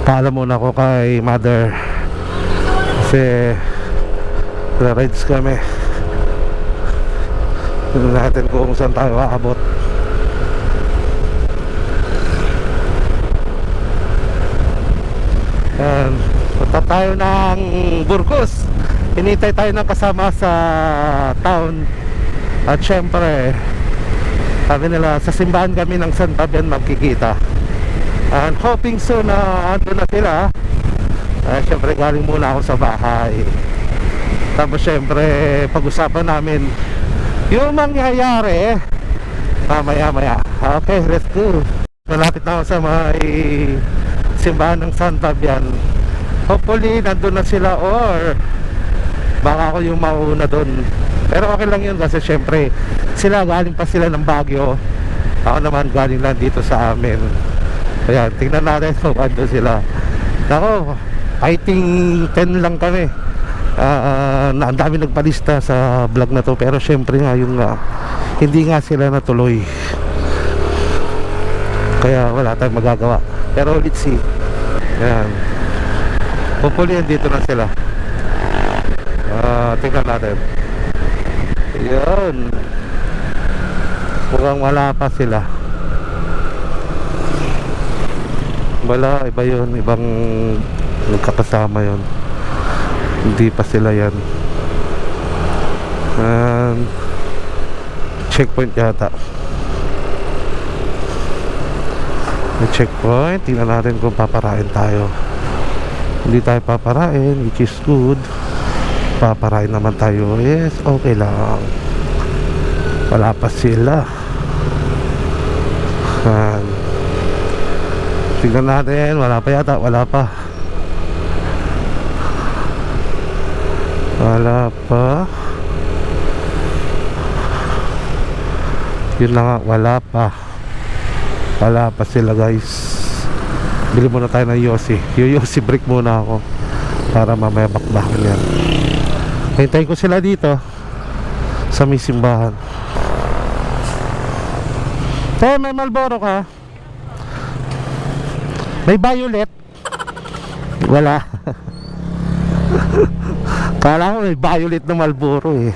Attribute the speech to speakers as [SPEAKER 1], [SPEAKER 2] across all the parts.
[SPEAKER 1] Paalam muna ako kay mother kasi rides kami. Tignan natin kung saan tayo aabot. And punta tayo ng Burgos. Hinintay tayo ng kasama sa town. At syempre sabi nila sa simbahan kami ng San Fabian magkikita. And hoping soon na ando na sila. Syempre galing muna ako sa bahay. Tapos syempre pag-usapan namin yung mangyayari maya. Okay, let's go. Malapit na ako sa may simbahan ng San Fabian. Hopefully nandun na sila or baka ako yung mauna dun. Pero okay lang yun kasi syempre sila galing pa sila ng Baguio. Ako naman galing lang dito sa amin. Ayan, tingnan natin kung ando sila. Ako, fighting 10 lang kami. Ang dami nagpalista sa vlog na to. Pero syempre nga yung hindi nga sila natuloy. Kaya wala tayong magagawa. Pero let's see. Ayan, hopefully dito na sila. Tingnan natin. Ayan, mukhang wala pa sila. Wala, iba yun. Ibang nagkakasama yun. Hindi pa sila yan. Checkpoint yata. May checkpoint. Tingnan natin kung paparain tayo. Hindi tayo paparain, which is good. Paparain naman tayo. Yes, okay lang. Wala pa sila. Tingnan natin, wala pa yata, wala pa. Yun na nga, wala pa sila guys. Bili muna tayo ng Yossi. Yung Yossi break muna ako para mamaya bakbakan yan. Hintayin ko sila dito sa may simbahan. May Marlboro ka? May violet? Wala. Kala ko may violet na Marlboro eh.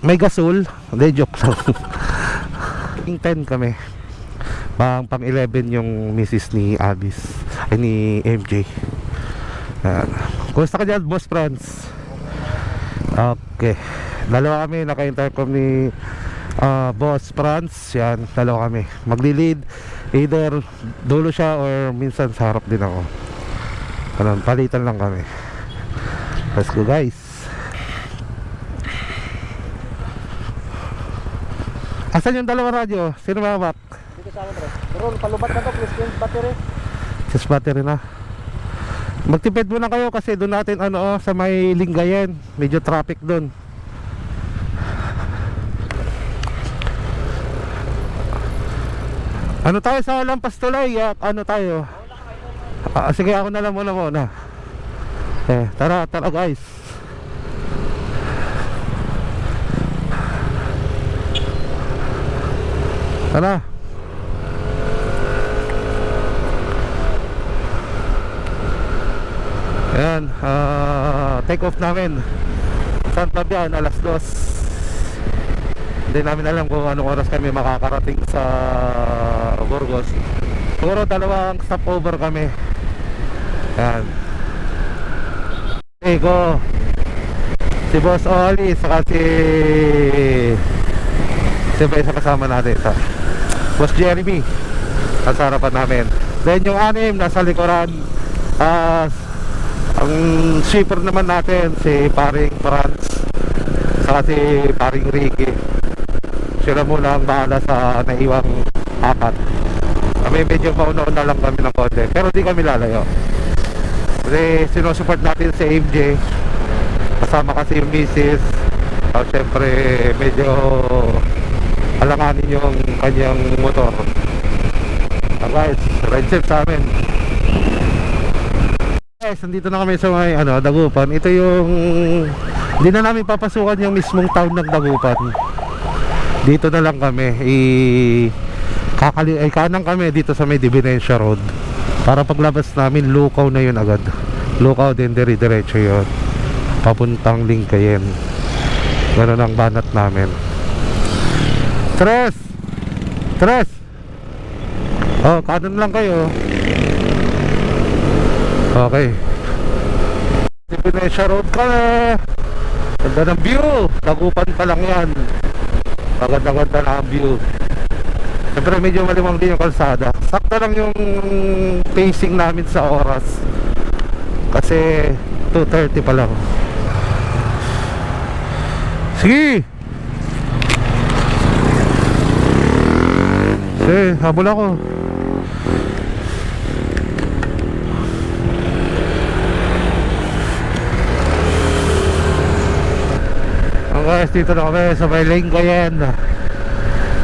[SPEAKER 1] May gasol? Hindi, joke lang. 10 kami. Pang 11 yung misis ni Abis. Ay ni MJ. Kumusta ka dyan, Boss Franz? Okay. Dalawa kami, naka-intercom ni Boss Franz. Yan, dalawa kami. Magli-lead. Either dulo siya or minsan sa harap din ako. Palitan lang kami. Let's go guys. Asan yung dalawang radyo? Sino mawak?
[SPEAKER 2] Dito sa akin, bro. Pero palubat na to, please change battery.
[SPEAKER 1] Change battery na. Magtipid muna kayo kasi doon natin sa may Lingayen. Medyo traffic doon. Ano tayo sa Lampas Tulay? Ano tayo? Sige, ako na lang muna. Tara guys. Tara. Ayan, take off namin San Fabian, alas 2. Hindi namin alam kung anong oras kami makakarating sa Burgos. Siguro dalawang stopover kami. Ayan. Ko si Boss Oli saka siyempre isa kasama natin sa Boss Jeremy nasa harapan namin. Then yung 6 nasa likuran. Ang shipper naman natin si Paring Franz saka si Paring Ricky. Sila muna ang bahala sa naiwang 4. Kami medyo pauna-una lang kami ng konti, pero di kami lalayo kasi sinusupport natin si MJ. Kasama kasi yung misis. Siyempre medyo alanganin yung kanyang motor. Guys, ride safe sa amin. Guys, nandito na kami sa may Dagupan. Ito yung hindi na namin papasukan yung mismong town ng Dagupan. Dito na lang kami kanan kami dito sa may Divinencia Road. Para paglabas namin, Lukaw na yun agad. Lukaw din, dire-diretso yun. Papuntang Lingayen. Ganun ang banat namin. Tres! Tres! Oh, kanan lang kayo. Okay. Venetia Road kami. Ganda ng view. Dagupan pa lang yan. Maganda-ganda na ang view. Siyempre medyo malimang din yung kalsada. Sakto lang yung pacing namin sa oras. Kasi 2:30 pa lang. Sige! Sige, habol ako. Guys, dito na kami sa may Lingayen.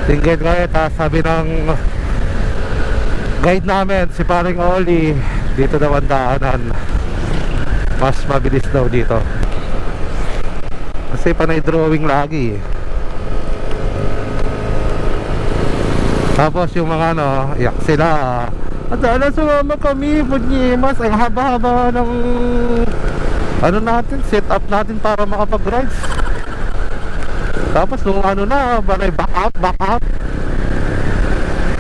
[SPEAKER 1] Lingayen kami, tapos sabi ng guide namin, si paring Oli, dito daw ang daanan. Mas mabilis daw dito. Kasi panay drawing lagi. Tapos yung mga ano, iyak sila. Adala, sumama kami, Bunyimas. Ang haba-haba ng ano natin, set up natin para makapag-rides. Tapos nung ano na, back up.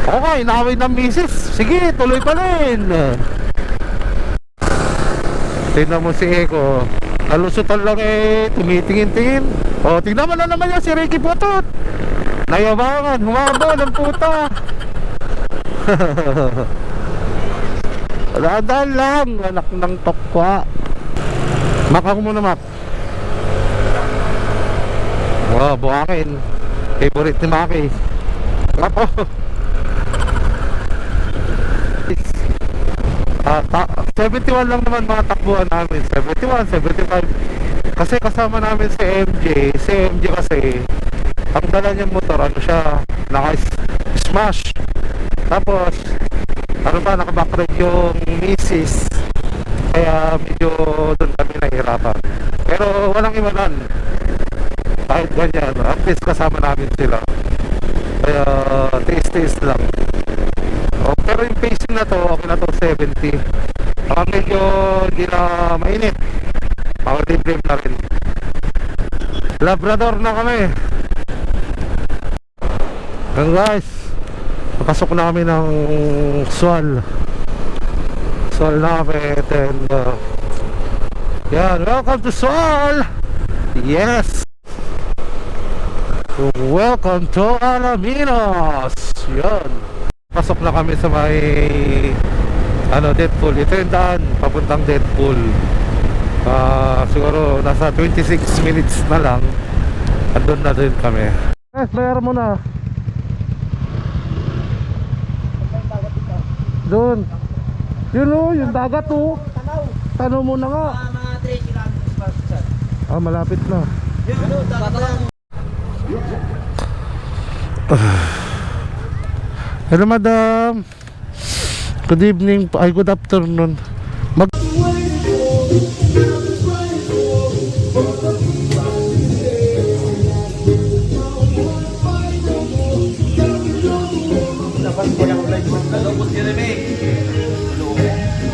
[SPEAKER 1] Okay, inaway ng misis. Sige, tuloy pa rin. Tingnan mo si Eko. Nalusutan lang tumitingin-tingin. O, tingnan mo na naman yan si Ricky Putot. Nayabangan, humaba ng puta. Dahan lang, anak ng tokwa. Mak ako muna, Mak. Wow, buhangin. Favorite ni Maki. Apo. 71 lang naman mga takbuhan namin. 71, 75. Kasi kasama namin si MJ. Si MJ kasi ang dala niyang motor, ano siya, naka-smash. Tapos ano pa, naka-backride yung misis. Kaya medyo doon kami nahihirapan. Pero walang iwanan. Kahit ganyan, at least kasama namin sila. Kaya taste lang. Oh, pero yung pacing na to, okay na to, 70. Baka medyo hindi na mainit. Power deep na rin. Labrador na kami. And guys, papasok na kami ng Sual namin. And yan, welcome to Sual. Yes, welcome to Alaminos. Yan, pasok na kami sa may Deadpool. Ito yung daan papuntang Deadpool. Siguro nasa 26 minutes na lang andun na din kami. Yes, bayar mo na doon. Yun o, yung dagat o. Tanaw mo na nga.
[SPEAKER 2] Mga 3 kilometers pa, sir.
[SPEAKER 1] Malapit na. Hello madam. Good evening. Ay, good afternoon.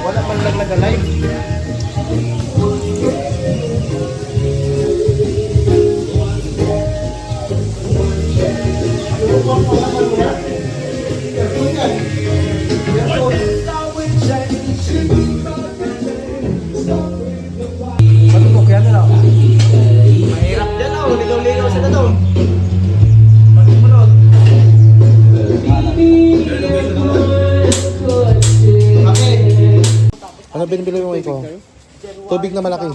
[SPEAKER 2] Wala man lang nag-live. Matubok yan na. Mahirap dyan o, ligaw-ligaw sa tatong. Pagsumunod.
[SPEAKER 1] Ano binibili mo ikaw? Tubig na malaki.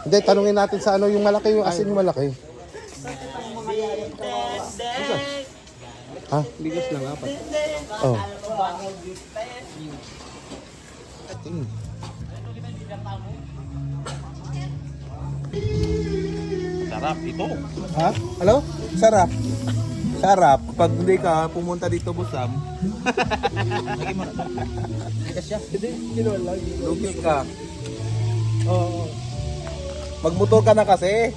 [SPEAKER 1] Hindi, tanungin natin sa ano yung malaki, yung asin yung malaki. Ha?
[SPEAKER 2] Bigas lang, apat.
[SPEAKER 1] Oh.
[SPEAKER 3] Sarap ito.
[SPEAKER 2] Ha? Hello? Sarap. Sarap. Pag hindi ka pumunta dito, Busam.
[SPEAKER 3] Lagi mo na to.
[SPEAKER 2] Bigas siya. Hindi, kinuha lang. Lugi ka. Oo. Magmotor ka na kasi.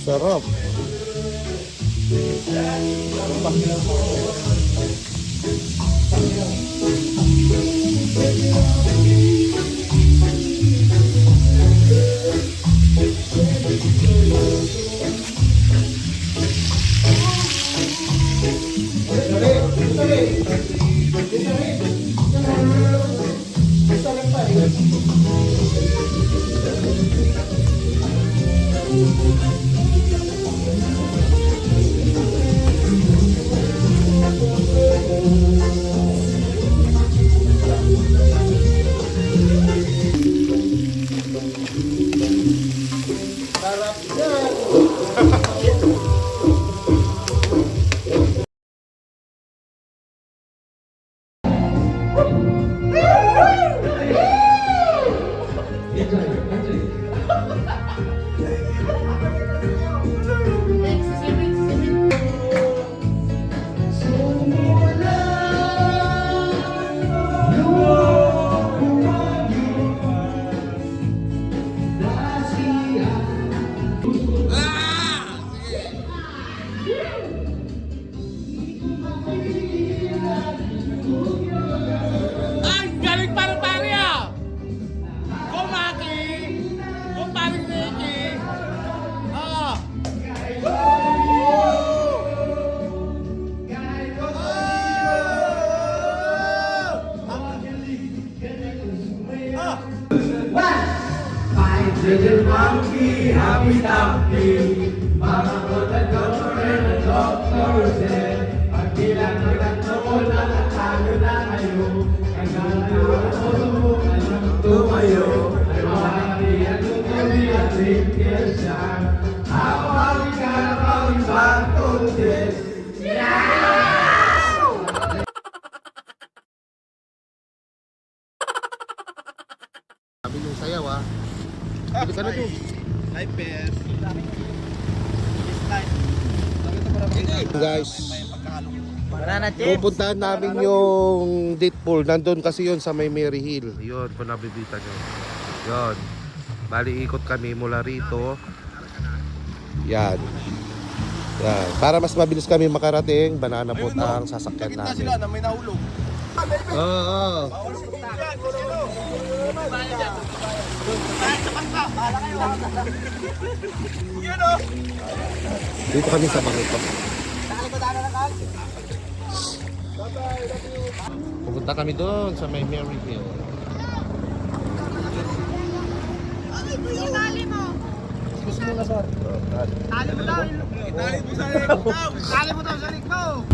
[SPEAKER 1] Sarap.
[SPEAKER 3] Ay, galing para pare ah! Kumaki! Kumparing Ricky! Ah!
[SPEAKER 1] Sabi yung sayaw ah. Hindi ka na to. Guys, pupuntahan namin yung date pool. Nandun kasi yun sa may Mary Hill. Yun, kung nabibita nyo. Yun. Bali, ikot kami mula rito. Yan. Yan. Para mas mabilis kami makarating, banana boat ang sasakyan namin.
[SPEAKER 2] Sila na may nahulog.
[SPEAKER 1] Oo. Dito kami sa Bangko. Pupunta kami doon sa may Mary Hill.
[SPEAKER 4] Itali mo. Tali mo daw.
[SPEAKER 2] Itali mo sa likod daw.
[SPEAKER 4] Tali mo daw sa likod.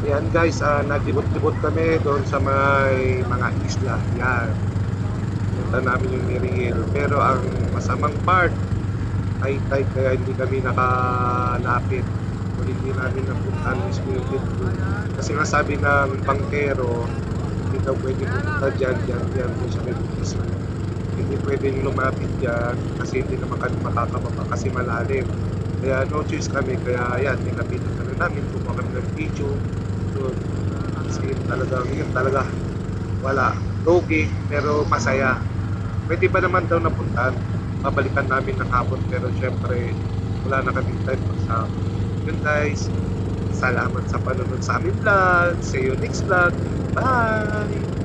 [SPEAKER 1] Yan guys, naglibot-libot kami doon sa may mga isla. Yan. Punta namin yung Mary Hill. Pero ang masamang part ay tide kaya hindi kami nakalapit. Kung hindi namin napuntahan mismo yung date pool. Kasi nga sabi ng bangkero, hindi daw pwede pupunta dyan doon sa may isla. Hindi pwedeng lumapit dyan kasi hindi naman kami makakababa kasi malalim. Kaya no choice kami, kaya yan, nilapitan kami namin, kumuha kami ng video. Doon. Kasi yun talaga, wala. Logi, pero masaya. Pwede pa naman daw napuntahan. Babalikan namin ng hapon, pero syempre, wala na kaming time pagsama. Yun guys, salamat sa panonood sa aming vlog. See you next vlog. Bye!